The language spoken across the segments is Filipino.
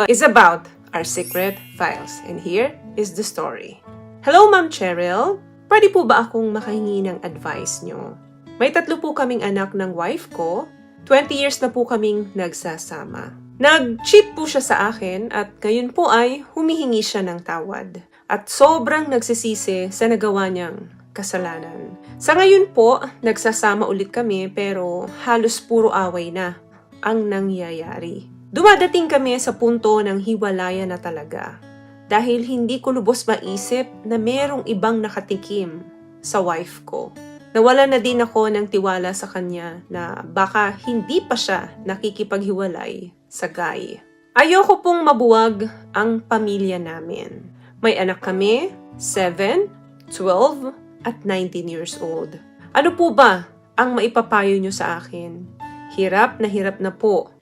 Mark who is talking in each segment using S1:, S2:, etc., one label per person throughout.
S1: is about our secret files. And here is the story. Hello, Ma'am Cheryl. Pwede po ba akong makahingi ng advice nyo? May 3 po kaming anak ng wife ko. 20 years na po kaming nagsasama. Nag-cheat po siya sa akin at ngayon po ay humihingi siya ng tawad. At sobrang nagsisisi sa nagawa niyang kasalanan. Sa ngayon po, nagsasama ulit kami pero halos puro away na ang nangyayari. Dumadating kami sa punto ng hiwalayan na talaga dahil hindi ko lubos maisip na merong ibang nakatikim sa wife ko. Nawala na din ako ng tiwala sa kanya na baka hindi pa siya nakikipaghiwalay sa guy. Ayoko pong mabuwag ang pamilya namin. May anak kami, 7, 12, at 19 years old. Ano po ba ang maipapayo nyo sa akin? Hirap na po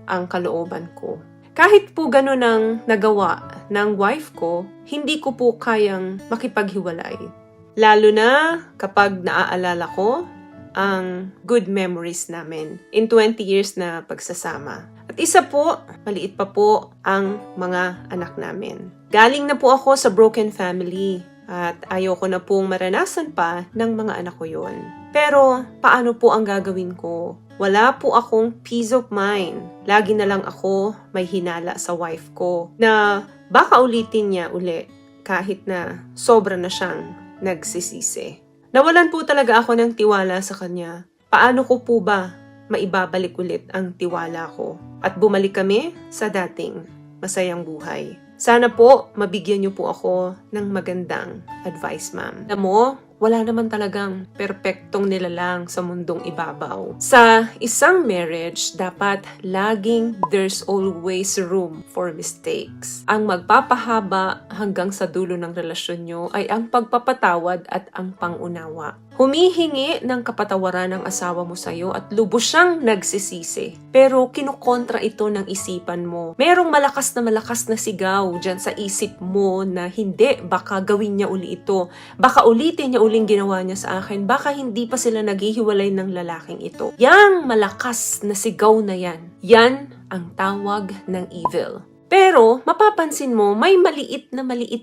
S1: ang kalooban ko. Kahit po ganun ang nagawa ng wife ko, hindi ko po kayang makipaghiwalay. Lalo na kapag naaalala ko ang good memories namin in 20 years na pagsasama. At isa po, maliit pa po ang mga anak namin. Galing na po ako sa broken family at ayoko na pong maranasan pa ng mga anak ko yon. Pero paano po ang gagawin ko? Wala po akong peace of mind. Lagi na lang ako may hinala sa wife ko na baka ulitin niya uli kahit na sobra na siyang nagsisisi. Nawalan po talaga ako ng tiwala sa kanya. Paano ko po ba maibabalik ulit ang tiwala ko? At bumalik kami sa dating masayang buhay. Sana po mabigyan niyo po ako ng magandang advice, ma'am. Alam mo, wala naman talagang perpektong nilalang sa mundong ibabaw. Sa isang marriage, dapat laging there's always room for mistakes. Ang magpapahaba hanggang sa dulo ng relasyon nyo ay ang pagpapatawad at ang pangunawa. Humihingi ng kapatawaran ng asawa mo sa'yo at lubos siyang nagsisisi. Pero kinukontra ito ng isipan mo. Merong malakas na sigaw dyan sa isip mo na hindi, baka gawin niya uli ito. Baka ulitin niya uling ginawa niya sa akin. Baka hindi pa sila naghihiwalay ng lalaking ito. Yang malakas na sigaw na yan, yan ang tawag ng evil. Pero, mapapansin mo, may maliit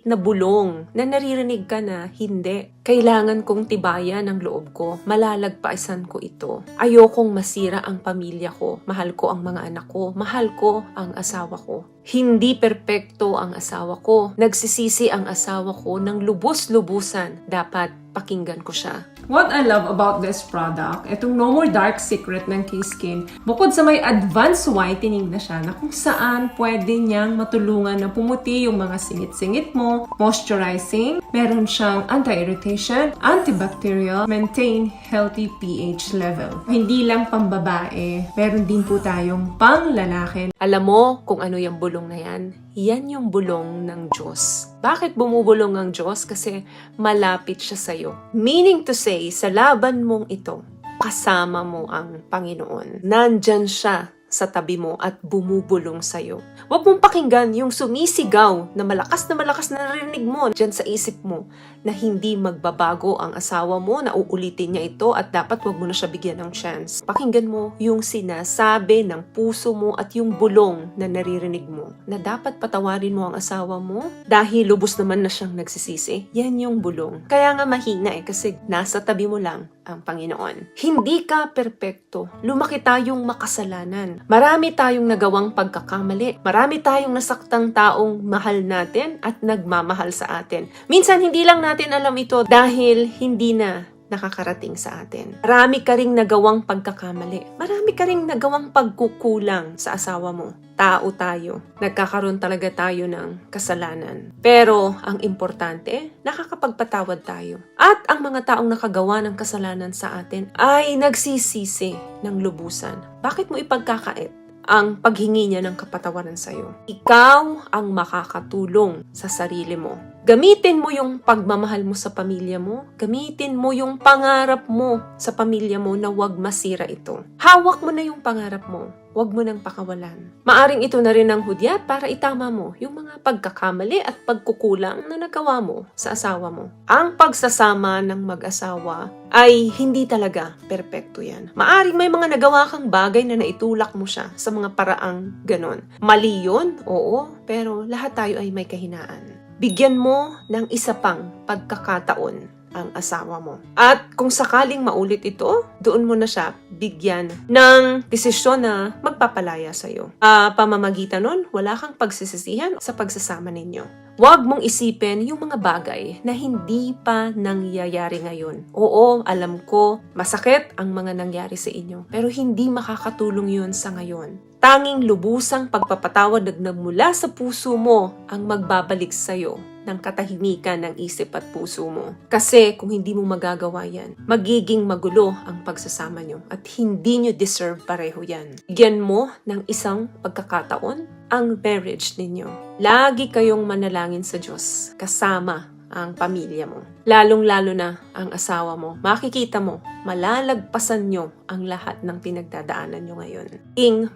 S1: na bulong na naririnig ka na, hindi. Kailangan kong tibayan ang loob ko. Malalagpaisan ko ito. Ayokong masira ang pamilya ko. Mahal ko ang mga anak ko. Mahal ko ang asawa ko. Hindi perpekto ang asawa ko. Nagsisisi ang asawa ko ng lubos-lubusan. Dapat pakinggan ko siya.
S2: What I love about this product, itong No More Dark Secret ng K-Skin, bukod sa may advanced whitening na siya na kung saan pwede niyang matulungan na pumuti yung mga singit-singit mo, moisturizing, meron siyang anti-irritation, antibacterial, maintain healthy pH level. Hindi lang pambabae, meron din po tayong pang-lalaki.
S1: Alam mo kung ano yung bulong na yan? Yan yung bulong ng Diyos. Bakit bumubulong ang Diyos? Kasi malapit siya sa'yo. Meaning to say, sa laban mong ito, kasama mo ang Panginoon. Nandyan siya sa tabi mo at bumubulong sa'yo. Huwag mong pakinggan yung sumisigaw na malakas na narinig mo dyan sa isip mo na hindi magbabago ang asawa mo, na uulitin niya ito at dapat huwag mo na siya bigyan ng chance. Pakinggan mo yung sinasabi ng puso mo at yung bulong na naririnig mo na dapat patawarin mo ang asawa mo dahil lubos naman na siyang nagsisisi. Yan yung bulong. Kaya nga mahina kasi nasa tabi mo lang ang Panginoon. Hindi ka perpekto. Lumaki tayong makasalanan. Marami tayong nagawang pagkakamali. Marami tayong nasaktang taong mahal natin at nagmamahal sa atin. Minsan hindi lang natin alam ito dahil hindi na nakakarating sa atin. Marami ka ring nagawang pagkakamali. Marami ka ring nagawang pagkukulang sa asawa mo. Tao tayo. Nagkakaroon talaga tayo ng kasalanan. Pero ang importante, nakakapagpatawad tayo. At ang mga taong nakagawa ng kasalanan sa atin ay nagsisisi ng lubusan. Bakit mo ipagkakait ang paghingi niya ng kapatawaran sa'yo? Ikaw ang makakatulong sa sarili mo. Gamitin mo yung pagmamahal mo sa pamilya mo. Gamitin mo yung pangarap mo sa pamilya mo na huwag masira ito. Hawak mo na yung pangarap mo. huwag mo nang pakawalan. Maaring ito na rin ang hudyat para itama mo yung mga pagkakamali at pagkukulang na nagawa mo sa asawa mo. Ang pagsasama ng mag-asawa ay hindi talaga perpekto yan. Maaring may mga nagawa kang bagay na naitulak mo siya sa mga paraang ganon. Mali yun, oo, pero lahat tayo ay may kahinaan. Bigyan mo ng isa pang pagkakataon ang asawa mo. At kung sakaling maulit ito, doon mo na siya bigyan ng desisyon na magpapalaya sa'yo. Pamamagitan nun, wala kang pagsisisihan sa pagsasama ninyo. Huwag mong isipin yung mga bagay na hindi pa nangyayari ngayon. Oo, alam ko, masakit ang mga nangyari sa inyo, pero hindi makakatulong yun sa ngayon. Tanging lubusang pagpapatawad na nagmula sa puso mo ang magbabalik sa'yo ng katahimikan ng isip at puso mo. Kasi kung hindi mo magagawa yan, magiging magulo ang pagsasama nyo at hindi nyo deserve pareho yan. Bigyan mo ng isang pagkakataon ang marriage ninyo. Lagi kayong manalangin sa Diyos kasama ang pamilya mo. Lalong-lalo na ang asawa mo. Makikita mo, malalagpasan nyo ang lahat ng pinagdadaanan nyo ngayon.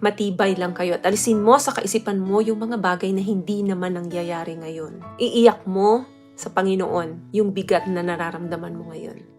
S1: Matibay lang kayo at alisin mo sa kaisipan mo yung mga bagay na hindi naman nangyayari ngayon. Iiyak mo sa Panginoon yung bigat na nararamdaman mo ngayon.